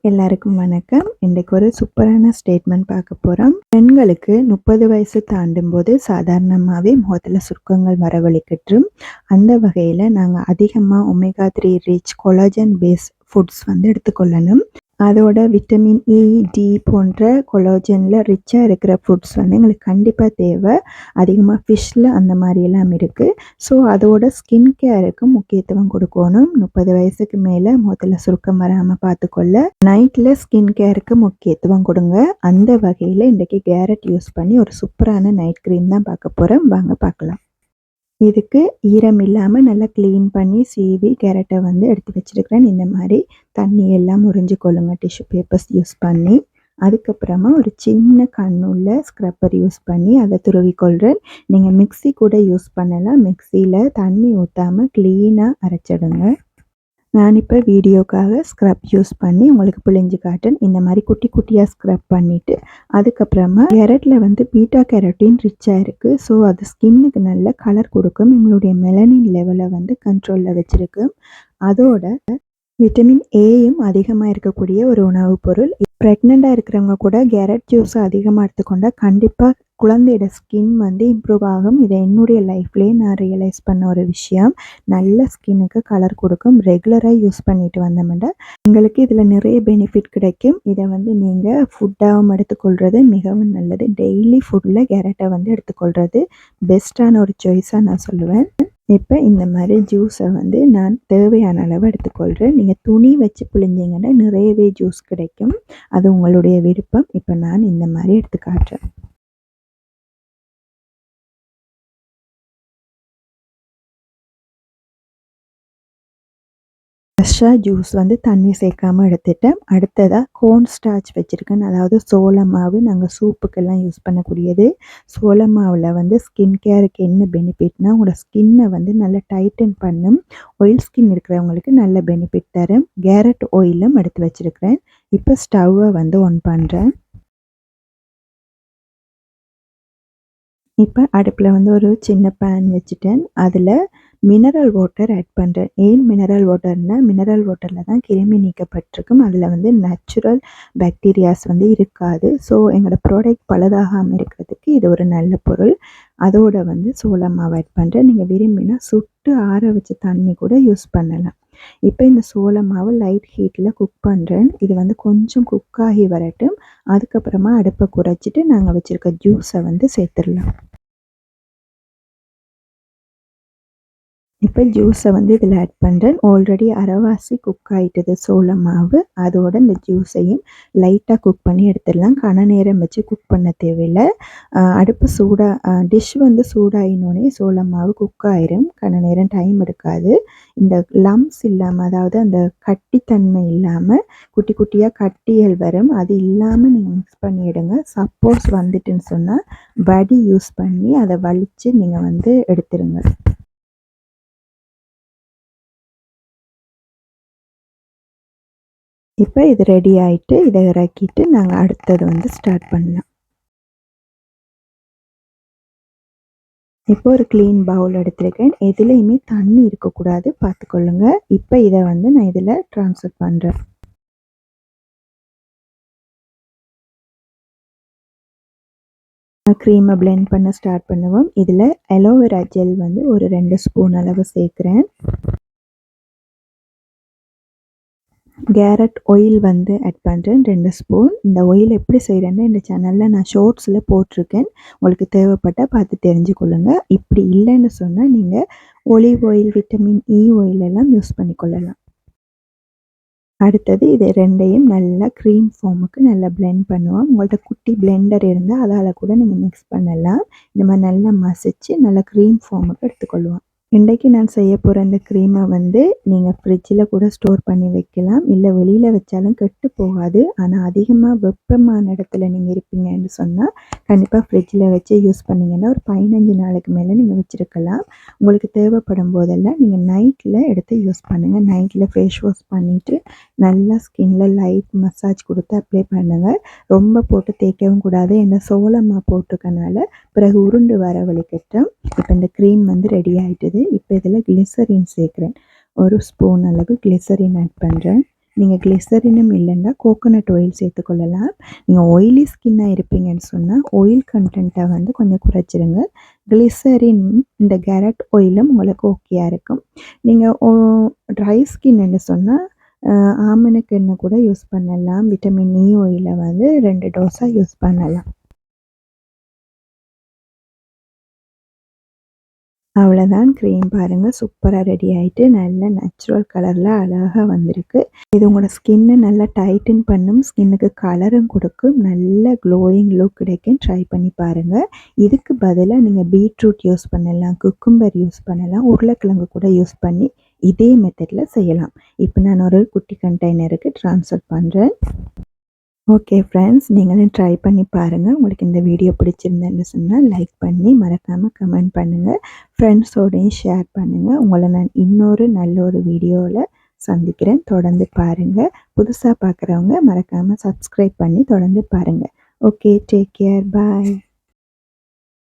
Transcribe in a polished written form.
எல்லாருக்கும் வணக்கம். இன்றைக்கு ஒரு சூப்பரான ஸ்டேட்மெண்ட் பார்க்க போகிறோம். பெண்களுக்கு 30 வயசு தாண்டும் போது சாதாரணமாகவே முகத்தில் சுருக்கங்கள் வரவழைக்கட்டும். அந்த வகையில் நாங்கள் அதிகமாக omega 3 rich collagen base foods எடுத்துக்கொள்ளணும். அதோட விட்டமின் இ, டி போன்ற கொலாஜனில் ரிச்சாக இருக்கிற ஃபுட்ஸ் எங்களுக்கு கண்டிப்பாக தேவை. அதிகமாக ஃபிஷ்ஷில் அந்த மாதிரியெல்லாம் இருக்குது. ஸோ அதோட ஸ்கின் கேருக்கு முக்கியத்துவம் கொடுக்கணும். 30 வயசுக்கு மேலே முகத்தில் சுருக்கம் வராமல் பார்த்துக்கொள்ள நைட்டில் ஸ்கின் கேருக்கு முக்கியத்துவம் கொடுங்க. அந்த வகையில் இன்றைக்கி கேரட் யூஸ் பண்ணி ஒரு சூப்பரான நைட் க்ரீம் தான் பார்க்க போகிறோம். வாங்க பார்க்கலாம். இதுக்கு ஈரம் இல்லாமல் நல்லா க்ளீன் பண்ணி சீவி கேரட்டை எடுத்து வச்சுருக்கிறேன். இந்த மாதிரி தண்ணி எல்லாம் உறிஞ்சு கொள்ளுங்க டிஷ்யூ பேப்பர்ஸ் யூஸ் பண்ணி. அதுக்கப்புறமா ஒரு சின்ன கண்ணுள்ள ஸ்க்ரப்பர் யூஸ் பண்ணி அதை துருவிக்கொள்கிறேன். நீங்கள் மிக்ஸி கூட யூஸ் பண்ணலாம். மிக்ஸியில் தண்ணி ஊற்றாமல் க்ளீனாக அரைச்சிடுங்க. நான் இப்போ வீடியோக்காக ஸ்க்ரப் யூஸ் பண்ணி உங்களுக்கு பிழிஞ்சு காட்டேன். இந்த மாதிரி குட்டி குட்டியாக ஸ்க்ரப் பண்ணிவிட்டு அதுக்கப்புறமா கேரட்டில் பீட்டா கேரட்டின் ரிச்சாக இருக்குது. ஸோ அது ஸ்கின்னுக்கு நல்ல கலர் கொடுக்கும். எங்களுடைய மெலனின் லெவலை கண்ட்ரோலில் வச்சுருக்கு. அதோட விட்டமின் ஏயும் அதிகமாக இருக்கக்கூடிய ஒரு உணவுப் பொருள். ப்ரெக்னெண்ட்டாக இருக்கிறவங்க கூட கேரட் ஜூஸை அதிகமாக எடுத்துக்கொண்டால் கண்டிப்பாக குழந்தையோட ஸ்கின் இம்ப்ரூவ் ஆகும். இதை என்னுடைய லைஃப்லேயே நான் ரியலைஸ் பண்ண ஒரு விஷயம். நல்ல ஸ்கின்னுக்கு கலர் கொடுக்கும். ரெகுலராக யூஸ் பண்ணிட்டு வந்தோம்னா எங்களுக்கு இதில் நிறைய பெனிஃபிட் கிடைக்கும். இதை நீங்கள் ஃபுட்டாகவும் எடுத்துக்கொள்வது மிகவும் நல்லது. டெய்லி ஃபுட்டில் கேரட்டை எடுத்துக்கொள்வது பெஸ்ட்டான ஒரு சாய்ஸாக நான் சொல்லுவேன். இப்போ இந்த மாதிரி ஜூஸை நான் தேவையான அளவு எடுத்துக்கொள்கிறேன். நீங்கள் துணி வச்சு பிழிஞ்சிங்கன்னா நிறையவே ஜூஸ் கிடைக்கும். அது உங்களுடைய விருப்பம். இப்போ நான் இந்த மாதிரி எடுத்து காட்டுறேன். ஃப்ரெஷ்ஷாக ஜூஸ் தண்ணி சேர்க்காமல் எடுத்துட்டேன். அடுத்ததாக கோர்ன் ஸ்டார்ச் வச்சுருக்கேன். அதாவது சோள மாவு. நாங்கள் சூப்புக்கெல்லாம் யூஸ் பண்ணக்கூடியது. சோள மாவில் ஸ்கின் கேருக்கு என்ன பெனிஃபிட்னால் உங்களோட ஸ்கின்னை நல்லா டைட்டன் பண்ணும். ஆயில் ஸ்கின் இருக்கிறவங்களுக்கு நல்ல பெனிஃபிட் தரும். கேரட் ஆயிலும் எடுத்து வச்சுருக்கிறேன். இப்போ ஸ்டவ்வை ஆன் பண்ணுறேன். இப்போ அடுப்பில் ஒரு சின்ன பேன் வச்சுட்டேன். அதில் மினரல் வாட்டர் ஆட் பண்ணுறேன். ஏன் மினரல் வாட்டர்னால் மினரல் வாட்டரில் தான் கிருமி நீக்கப்பட்டிருக்கும். அதில் நேச்சுரல் பாக்டீரியாஸ் இருக்காது. ஸோ எங்களோட ப்ராடக்ட் பழுதாகாமல் இருக்கிறதுக்கு இது ஒரு நல்ல பொருள். அதோட சோள மாவு ஆட் பண்ணுறேன். நீங்கள் விரும்பினா சுட்டு ஆற வச்ச தண்ணி கூட யூஸ் பண்ணலாம். இப்போ இந்த சோள மாவு லைட் ஹீட்டில் குக் பண்ணுறேன். இது கொஞ்சம் குக்காகி வரட்டும். அதுக்கப்புறமா அடுப்பை குறைச்சிட்டு நாங்கள் வச்சுருக்க ஜூஸை சேர்த்துடலாம். இப்போ ஜூஸை இதில் ஆட் பண்ணுறேன். ஆல்ரெடி அரைவாசி குக் ஆகிட்டது சோள மாவு. அதோட இந்த ஜூஸையும் லைட்டாக குக் பண்ணி எடுத்துடலாம். கன நேரம் வச்சு குக் பண்ண தேவையில்லை. அடுப்பு சூடாக டிஷ் சூடாகினோடனே சோள மாவு குக் ஆயிரும். கன நேரம் டைம் எடுக்காது. இந்த லம்ஸ் இல்லாமல், அதாவது அந்த கட்டித்தன்மை இல்லாமல் குட்டி குட்டியாக கட்டிகள் வரும். அது இல்லாமல் நீங்கள் மிக்ஸ் பண்ணிவிடுங்க. சப்போஸ் வந்துட்டுன்னு சொன்னால் வடி யூஸ் பண்ணி அதை வலித்து நீங்கள் எடுத்துருங்க. இப்போ இது ரெடி ஆகிட்டு இதை இறக்கிட்டு நாங்கள் அடுத்தது ஸ்டார்ட் பண்ணலாம். இப்போ ஒரு க்ளீன் பவுல் எடுத்துருக்கேன். எதுலேயுமே தண்ணி இருக்கக்கூடாது, பார்த்துக்கொள்ளுங்க. இப்போ இதை நான் இதில் ட்ரான்ஸ்ஃபர் பண்ணுறேன். க்ரீமை பிளெண்ட் பண்ண ஸ்டார்ட் பண்ணுவோம். இதில் அலோவேரா ஜெல் ஒரு 2 ஸ்பூன் அளவு சேர்க்குறேன். கேரட் ஆயில் ஆட் பண்ணுறேன் 2 ஸ்பூன். இந்த ஆயில் எப்படி செய்கிறேன்னு இந்த சேனலில் நான் ஷார்ட்ஸில் போட்டிருக்கேன். உங்களுக்கு தேவைப்பட்டால் பார்த்து தெரிஞ்சுக்கொள்ளுங்க. இப்படி இல்லைன்னு சொன்னால் நீங்கள் olive oil, vitamin E oil எல்லாம் யூஸ் பண்ணிக்கொள்ளலாம். அடுத்தது இது ரெண்டையும் நல்லா க்ரீம் ஃபார்முக்கு நல்லா பிளெண்ட் பண்ணுவோம். உங்கள்கிட்ட குட்டி பிளெண்டர் இருந்தால் அதால் கூட நீங்கள் மிக்ஸ் பண்ணலாம். இந்த மாதிரி நல்லா மசிச்சு நல்லா க்ரீம் ஃபார்முக்கு எடுத்துக்கொள்வோம். இன்றைக்கு நான் செய்ய போகிற இந்த க்ரீமை நீங்கள் ஃப்ரிட்ஜில் கூட ஸ்டோர் பண்ணி வைக்கலாம். இல்லை வெளியில் வச்சாலும் கெட்டு போகாது. ஆனால் அதிகமாக வெப்பமான இடத்துல நீங்கள் இருப்பீங்கன்னு சொன்னால் கண்டிப்பாக ஃப்ரிட்ஜில் வச்சு யூஸ் பண்ணிங்கன்னா ஒரு 15 நாளைக்கு மேலே நீங்கள் வச்சுருக்கலாம். உங்களுக்கு தேவைப்படும் போதெல்லாம் நீங்கள் நைட்டில் எடுத்து யூஸ் பண்ணுங்கள். நைட்டில் ஃபேஸ் வாஷ் பண்ணிவிட்டு நல்லா ஸ்கின்னில் லைட் மசாஜ் கொடுத்து அப்ளை பண்ணுங்கள். ரொம்ப போட்டு தேய்க்கவும் கூடாது. ஏன்னா சோளமாக போட்டிருக்கனால பிறகு உருண்டு வர வலிக்கட்டும். இப்போ இந்த க்ரீம் ரெடி ஆகிட்டுது. இப்போ இதில் கிளிசரின் சேர்க்குறேன். 1 ஸ்பூன் அளவு கிளிசரின் ஆட் பண்ணுறேன். நீங்கள் கிளிசரினும் இல்லைன்னா கோகோனட் ஆயில் சேர்த்துக்கொள்ளலாம். நீங்கள் ஆயிலி ஸ்கின்னாக இருப்பீங்கன்னு சொன்னால் ஆயில் கண்டென்ட்டை வந்து கொஞ்சம் குறைச்சிருங்க. கிளிசரின் இந்த கேரட் ஆயிலும் உங்களுக்கு ஓகேயா இருக்கும். நீங்கள் ட்ரை ஸ்கின்னு சொன்னால் ஆமணக்கு எண்ணெய் கூட யூஸ் பண்ணலாம். விட்டமின் இ ஆயிலை வந்து 2 டோஸாக யூஸ் பண்ணலாம். அவ்வளோதான், க்ரீம் பாருங்கள் சூப்பராக ரெடி ஆயிட்டு நல்ல நேச்சுரல் கலரில் அழகா வந்திருக்கு. இது உங்களோட ஸ்கின்னை நல்லா டைட்டன் பண்ணும், ஸ்கின்னுக்கு கலரும் கொடுக்கும், நல்ல க்ளோயிங் லுக் கிடைக்கும். ட்ரை பண்ணி பாருங்கள். இதுக்கு பதிலாக நீங்கள் பீட்ரூட் யூஸ் பண்ணலாம், குக்கும்பர் யூஸ் பண்ணலாம், உருளைக்கிழங்கு கூட யூஸ் பண்ணி இதே மெத்தடில் செய்யலாம். இப்போ நான் ஒரு குட்டி கண்டெய்னருக்கு ட்ரான்ஸ்ஃபர் பண்ணுறேன். ஓகே ஃப்ரெண்ட்ஸ், நீங்களும் ட்ரை பண்ணி பாருங்கள். உங்களுக்கு இந்த வீடியோ பிடிச்சிருந்தேன்னு சொன்னால் லைக் பண்ணி மறக்காமல் கமெண்ட் பண்ணுங்கள். ஃப்ரெண்ட்ஸோடையும் ஷேர் பண்ணுங்கள். உங்களை நான் இன்னொரு நல்ல ஒரு வீடியோவில் சந்திக்கிறேன். தொடர்ந்து பாருங்கள். புதுசாக பார்க்குறவங்க மறக்காமல் சப்ஸ்கிரைப் பண்ணி தொடர்ந்து பாருங்கள். ஓகே, டேக் கேர், பாய்.